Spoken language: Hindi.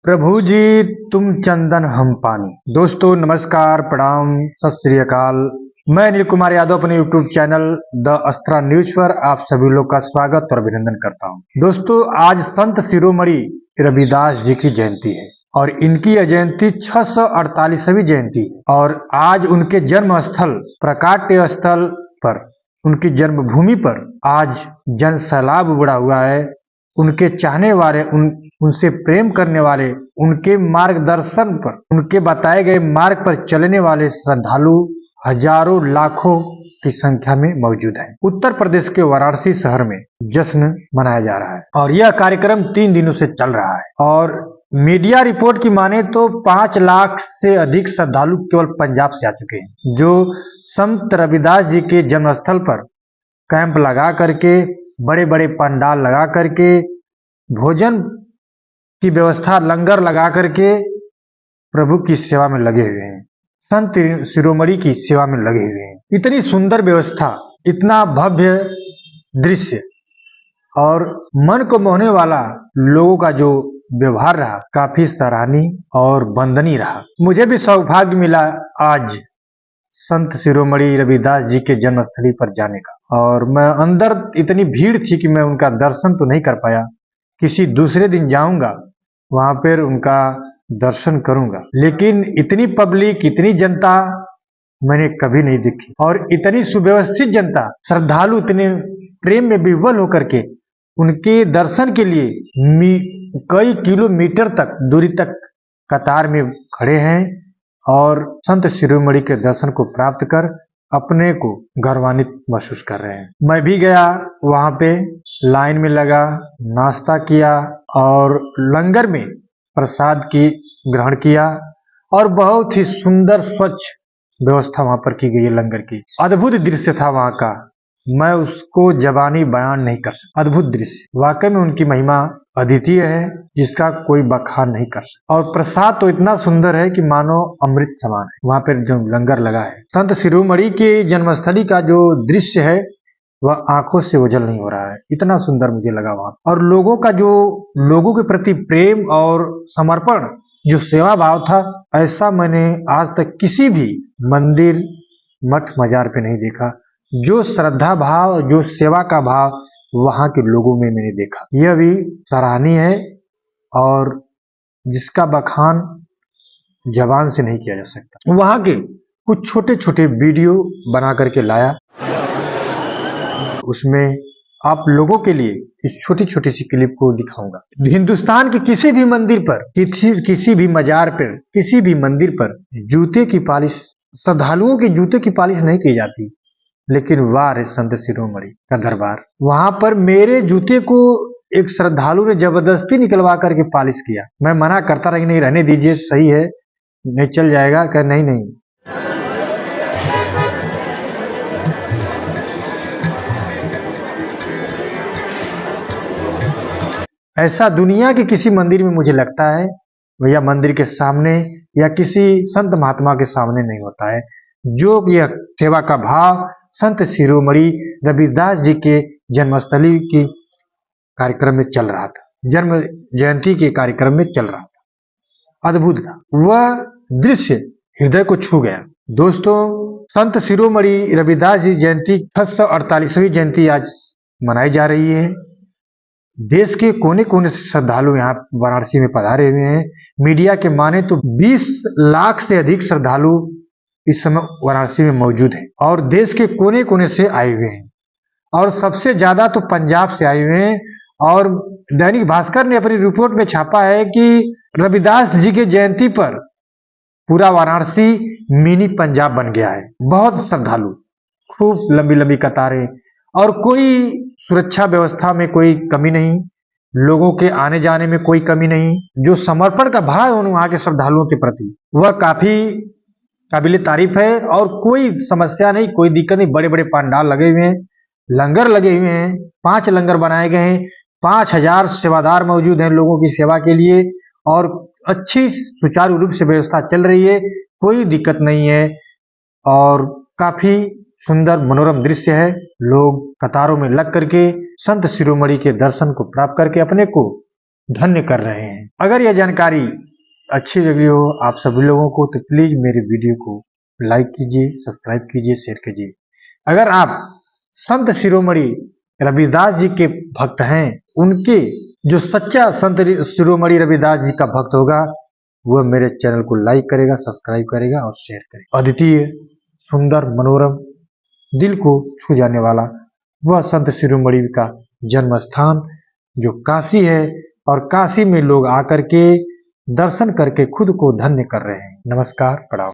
प्रभु जी तुम चंदन हम पानी। दोस्तों नमस्कार, प्रणाम, सत श्री अकाल। मैं अनिल कुमार यादव अपने यूट्यूब चैनल द अस्त्रा न्यूज पर आप सभी लोग का स्वागत और अभिनंदन करता हूं। दोस्तों आज संत शिरोमणि रविदास जी की जयंती है और इनकी यह जयंती 648वीं जयंती है और आज उनके जन्म स्थल प्रकाट्य स्थल पर, उनकी जन्मभूमि पर आज जन सैलाब उमड़ा हुआ है। उनके चाहने वाले, उनसे प्रेम करने वाले, उनके मार्गदर्शन पर, उनके बताए गए मार्ग पर चलने वाले श्रद्धालु हजारों लाखों की संख्या में मौजूद है। उत्तर प्रदेश के वाराणसी शहर में जश्न मनाया जा रहा है और यह कार्यक्रम 3 दिनों से चल रहा है और मीडिया रिपोर्ट की माने तो 5 लाख से अधिक श्रद्धालु केवल पंजाब से आ चुके हैं, जो संत रविदास जी के जन्मस्थल पर कैंप लगा करके, बड़े बड़े पंडाल लगा करके, भोजन की व्यवस्था, लंगर लगा करके प्रभु की सेवा में लगे हुए हैं, संत शिरोमणि की सेवा में लगे हुए हैं। इतनी सुंदर व्यवस्था, इतना भव्य दृश्य और मन को मोहने वाला लोगों का जो व्यवहार रहा, काफी सराहनीय और वंदनीय रहा। मुझे भी सौभाग्य मिला आज संत शिरोमणि रविदास जी के जन्मस्थली पर जाने का और मैं अंदर, इतनी भीड़ थी कि मैं उनका दर्शन तो नहीं कर पाया। किसी दूसरे दिन जाऊंगा, वहां पर उनका दर्शन करूंगा, लेकिन इतनी पब्लिक, इतनी जनता मैंने कभी नहीं देखी और इतनी सुव्यवस्थित जनता, श्रद्धालु इतने प्रेम में विह्वल होकर के उनके दर्शन के लिए कई किलोमीटर तक दूरी तक कतार में खड़े हैं और संत शिरोमणि के दर्शन को प्राप्त कर अपने को गौरवान्वित महसूस कर रहे हैं। मैं भी गया, वहां पे लाइन में लगा, नाश्ता किया और लंगर में प्रसाद की ग्रहण किया और बहुत ही सुंदर स्वच्छ व्यवस्था वहां पर की गई है। लंगर की अद्भुत दृश्य था वहां का, मैं उसको जबानी बयान नहीं कर सकता। अद्भुत दृश्य, वाकई में उनकी महिमा अद्वितीय है जिसका कोई बखान नहीं कर सकता और प्रसाद तो इतना सुंदर है कि मानो अमृत समान है। वहां पर जो लंगर लगा है, संत शिरोमणि के जन्मस्थली का जो दृश्य है वह आंखों से ओझल नहीं हो रहा है, इतना सुंदर मुझे लगा वहां। और लोगों का जो, लोगों के प्रति प्रेम और समर्पण, जो सेवा भाव था, ऐसा मैंने आज तक किसी भी मंदिर, मठ, मजार पे नहीं देखा। जो श्रद्धा भाव, जो सेवा का भाव वहां के लोगों में मैंने देखा, यह भी सराहनीय है और जिसका बखान जबान से नहीं किया जा सकता। वहां के कुछ छोटे छोटे वीडियो बना करके लाया, उसमें आप लोगों के लिए इस छोटी छोटी सी क्लिप को दिखाऊंगा। हिंदुस्तान के किसी भी मंदिर पर, किसी भी मजार पर, किसी भी मंदिर पर जूते की पालिश, श्रद्धालुओं के जूते की पालिश नहीं की जाती, लेकिन वाह रे संत शिरोमणि का दरबार, वहां पर मेरे जूते को एक श्रद्धालु ने जबरदस्ती निकलवा करके पालिश किया। मैं मना करता रही, नहीं रहने दीजिए, सही है, नहीं चल जाएगा। कह नहीं नहीं, ऐसा दुनिया के किसी मंदिर में मुझे लगता है भैया, मंदिर के सामने या किसी संत महात्मा के सामने नहीं होता है। जो यह सेवा का भाव संत शिरोमणि रविदास जी के जन्मस्थली की कार्यक्रम में चल रहा था, जन्म जयंती के कार्यक्रम में चल रहा था, अद्भुत था। वह दृश्य हृदय को छू गया। दोस्तों संत शिरोमणि रविदास जी जयंती 648वीं जयंती आज मनाई जा रही है। देश के कोने कोने से श्रद्धालु यहाँ वाराणसी में पधारे हुए हैं। मीडिया के माने तो 20 लाख से अधिक श्रद्धालु इस समय वाराणसी में मौजूद है और देश के कोने कोने से आए हुए हैं और सबसे ज्यादा तो पंजाब से आए हुए हैं। और दैनिक भास्कर ने अपनी रिपोर्ट में छापा है कि रविदास जी के जयंती पर पूरा वाराणसी मिनी पंजाब बन गया है। बहुत श्रद्धालु, खूब लंबी लंबी कतारें और कोई सुरक्षा व्यवस्था में कोई कमी नहीं, लोगों के आने जाने में कोई कमी नहीं। जो समर्पण का भाव है वहां के श्रद्धालुओं के प्रति, वह काफी काबिले तारीफ है और कोई समस्या नहीं, कोई दिक्कत नहीं। बड़े बड़े पंडाल लगे हुए हैं, लंगर लगे हुए हैं, 5 लंगर बनाए गए हैं, 5000 सेवादार मौजूद हैं लोगों की सेवा के लिए और अच्छी सुचारू रूप से व्यवस्था चल रही है, कोई दिक्कत नहीं है और काफी सुंदर मनोरम दृश्य है। लोग कतारों में लग करके संत शिरोमणि के दर्शन को प्राप्त करके अपने को धन्य कर रहे हैं। अगर यह जानकारी अच्छी लगी हो आप सभी लोगों को तो प्लीज मेरे वीडियो को लाइक कीजिए, सब्सक्राइब कीजिए, शेयर कीजिए। अगर आप संत शिरोमणि रविदास जी के भक्त हैं, उनके जो सच्चा संत शिरोमणि रविदास जी का भक्त होगा वह मेरे चैनल को लाइक करेगा, सब्सक्राइब करेगा और शेयर करेगा। अद्वितीय, सुंदर, मनोरम, दिल को छू जाने वाला वह संत शिरोमणि का जन्म स्थान जो काशी है, और काशी में लोग आकर के दर्शन करके खुद को धन्य कर रहे हैं। नमस्कार, प्रणाम।